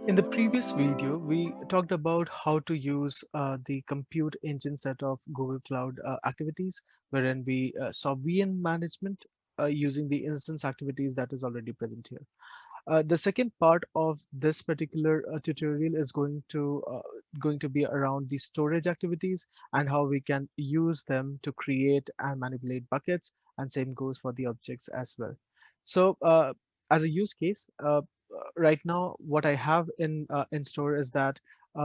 In the previous video, we talked about how to use the compute engine set of Google Cloud activities, wherein we saw VM management using the instance activities that is already present here. The second part of this particular tutorial is going to be around the storage activities and how we can use them to create and manipulate buckets, and same goes for the objects as well. So as a use case, right now what I have in store is that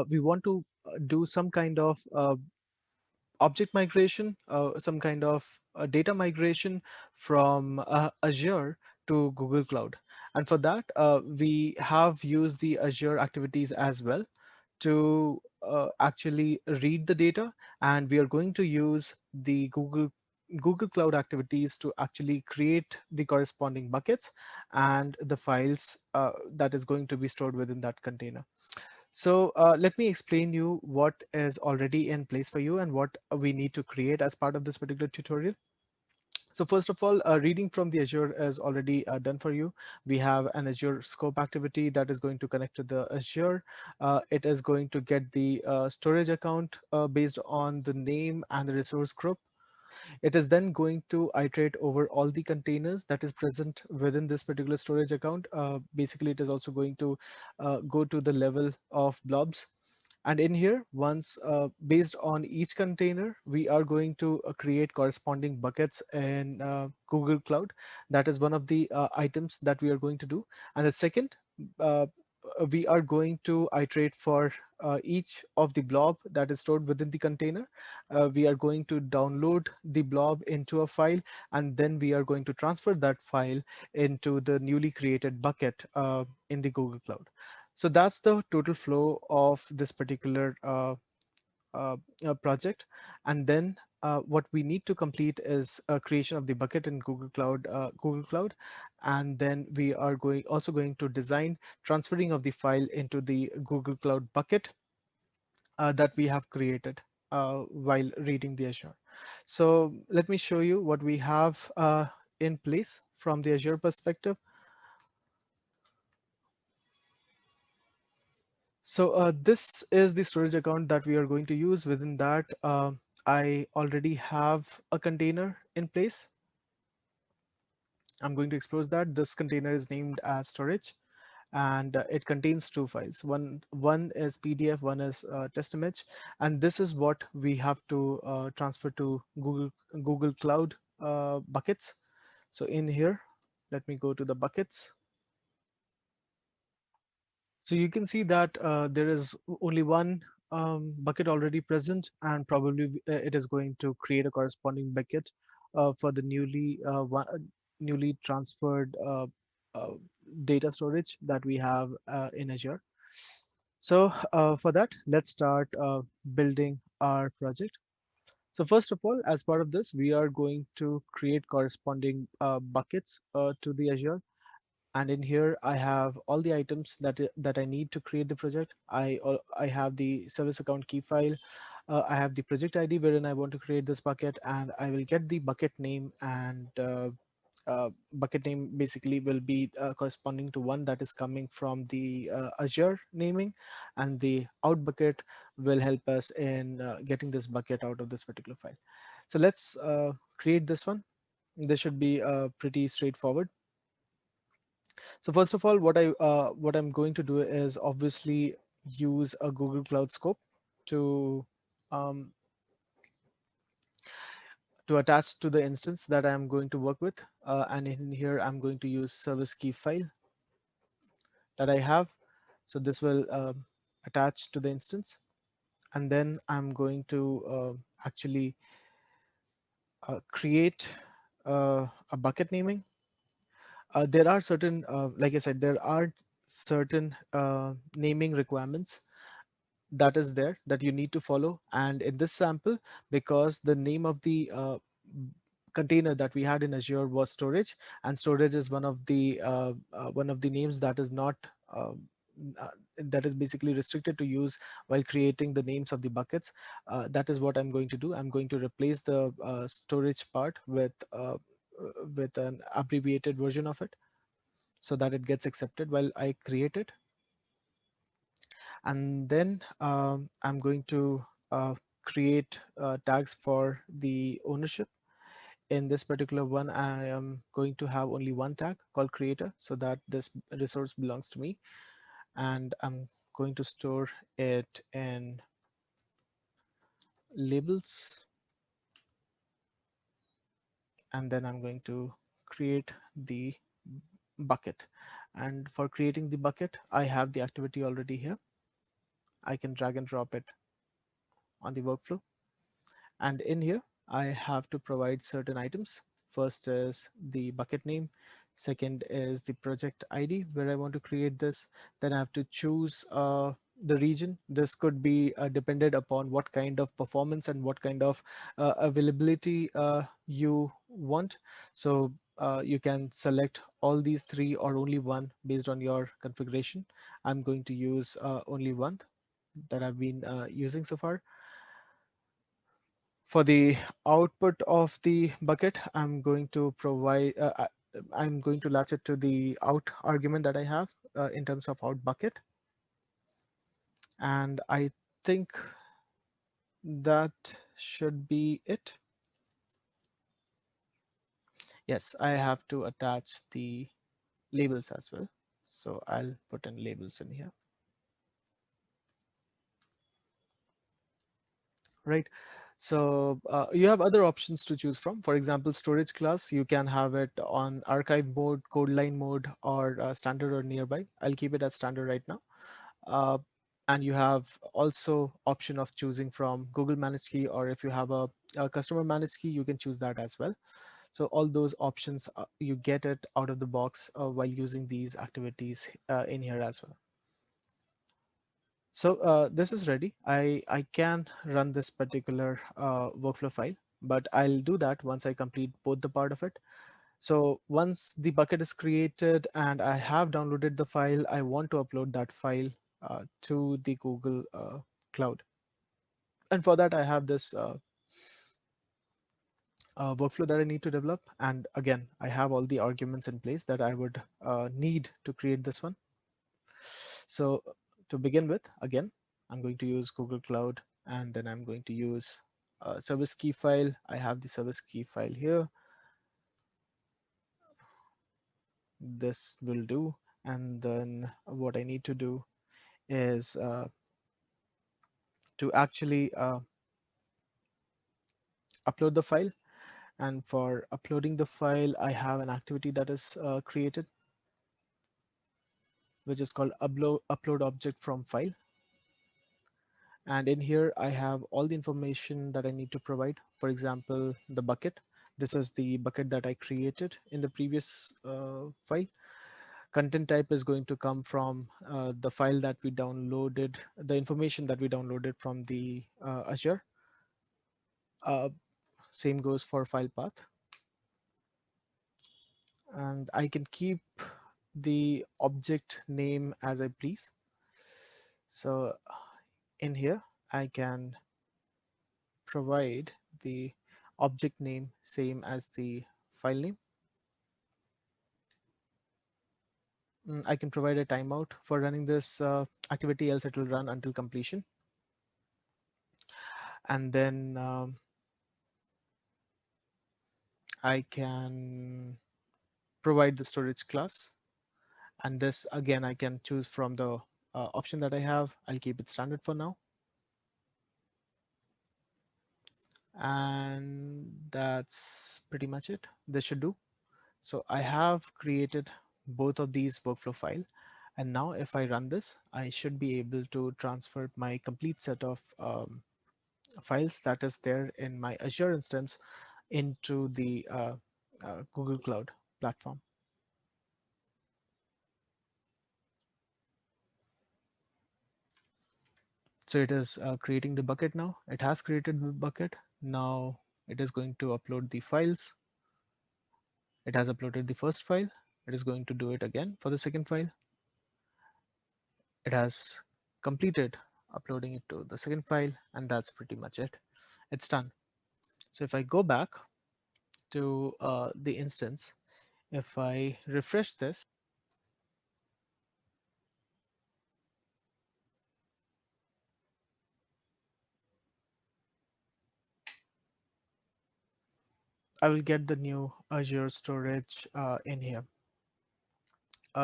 we want to do some kind of object migration, some kind of data migration from Azure to Google Cloud. And for that, we have used the Azure activities as well to actually read the data, and we are going to use the Google Cloud activities to actually create the corresponding buckets and the files that is going to be stored within that container. So let me explain you what is already in place for you and what we need to create as part of this particular tutorial. So first of all, reading from the Azure is already done for you. We have an Azure scope activity that is going to connect to the Azure. It is going to get the storage account based on the name and the resource group. It is then going to iterate over all the containers that is present within this particular storage account. Basically, it is also going to go to the level of blobs. And in here, once based on each container, we are going to create corresponding buckets in Google Cloud. That is one of the items that we are going to do. And the second, uh, we are going to iterate for each of the blob that is stored within the container. We are going to download the blob into a file, and then we are going to transfer that file into the newly created bucket in the Google Cloud. So that's the total flow of this particular uh, project. And then what we need to complete is a creation of the bucket in Google Cloud, and then we are also going to design transferring of the file into the Google Cloud bucket that we have created while reading the Azure. So let me show you what we have in place from the Azure perspective. So this is the storage account that we are going to use. Within that, I already have a container in place. I'm going to expose that. This container is named as storage, and it contains two files. One is PDF, one is test image, and this is what we have to transfer to Google Cloud buckets. So in here, let me go to the buckets. So you can see that there is only one bucket already present, and probably it is going to create a corresponding bucket for the newly transferred uh, data storage that we have in Azure. So for that, let's start building our project. So first of all, as part of this, we are going to create corresponding buckets to the Azure. And in here I have all the items that I need to create the project. I have the service account key file. I have the project ID wherein I want to create this bucket, and I will get the bucket name, and bucket name basically will be corresponding to one that is coming from the Azure naming, and the out bucket will help us in getting this bucket out of this particular file. So let's create this one. This should be pretty straightforward. So first of all, what I'm going to do is obviously use a Google Cloud Scope to um, to attach to the instance that I'm going to work with. And in here, I'm going to use service key file that I have. So this will attach to the instance, and then I'm going to actually create a bucket naming. There are certain, like I said, there are certain naming requirements that is there that you need to follow. And in this sample, because the name of the container that we had in Azure was storage, and storage is one of the names that is not uh, uh, that is basically restricted to use while creating the names of the buckets. That is what I'm going to do. I'm going to replace the storage part with an abbreviated version of it, so that it gets accepted while I create it. And then I'm going to create tags for the ownership. In this particular one, I am going to have only one tag called creator, so that this resource belongs to me, and I'm going to store it in labels, and then I'm going to create the bucket. And for creating the bucket, I have the activity already here. I can drag and drop it on the workflow. And in here, I have to provide certain items. First is the bucket name. Second is the project ID where I want to create this. Then I have to choose the region. This could be dependent upon what kind of performance and what kind of availability you want. So you can select all these three or only one based on your configuration. I'm going to use only one that I've been using so far. For the output of the bucket, I'm going to provide, I'm going to latch it to the out argument that I have in terms of out bucket. And I think that should be it. Yes, I have to attach the labels as well. So I'll put in labels in here. Right. So you have other options to choose from. For example, storage class, you can have it on archive mode, code line mode, or standard or nearby. I'll keep it as standard right now. Uh, and you have also option of choosing from Google managed key, or if you have a customer managed key, you can choose that as well. So all those options, you get it out of the box while using these activities in here as well. So this is ready. I can run this particular workflow file, but I'll do that once I complete both the part of it. So once the bucket is created and I have downloaded the file, I want to upload that file to the Google Cloud. And for that, I have this workflow that I need to develop. And again, I have all the arguments in place that I would need to create this one. So to begin with, again, I'm going to use Google Cloud, and then I'm going to use a service key file. I have the service key file here. This will do. And then what I need to do is to actually upload the file. And for uploading the file, I have an activity that is created, which is called upload object from file. And in here, I have all the information that I need to provide. For example, the bucket. This is the bucket that I created in the previous file. Content type is going to come from the file that we downloaded, the information that we downloaded from the Azure. Uh, Same goes for file path. And I can keep the object name as I please. So in here, I can provide the object name same as the file name. I can provide a timeout for running this activity, else it will run until completion. And then I can provide the storage class. And this again, I can choose from the option that I have. I'll keep it standard for now. And that's pretty much it. This should do. So I have created both of these workflow file. And now if I run this, I should be able to transfer my complete set of files that is there in my Azure instance into the Google Cloud platform. So it is creating the bucket now. It has created the bucket. Now it is going to upload the files. It has uploaded the first file. It is going to do it again for the second file. It has completed uploading it to the second file, and that's pretty much it. It's done. So if I go back to the instance, if I refresh this, I will get the new Azure storage in here.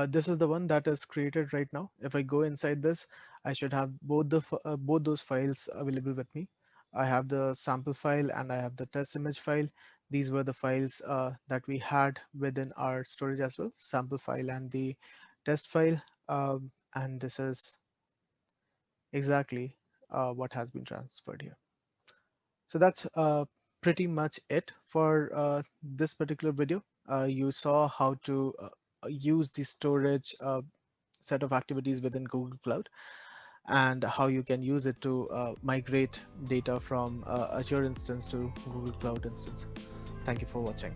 This is the one that is created right now. If I go inside this, I should have both those files available with me. I have the sample file and I have the test image file. These were the files that we had within our storage as well, sample file and the test file. And this is exactly what has been transferred here. So that's pretty much it for this particular video. You saw how to use the storage set of activities within Google Cloud and how you can use it to migrate data from Azure instance to Google Cloud instance. Thank you for watching.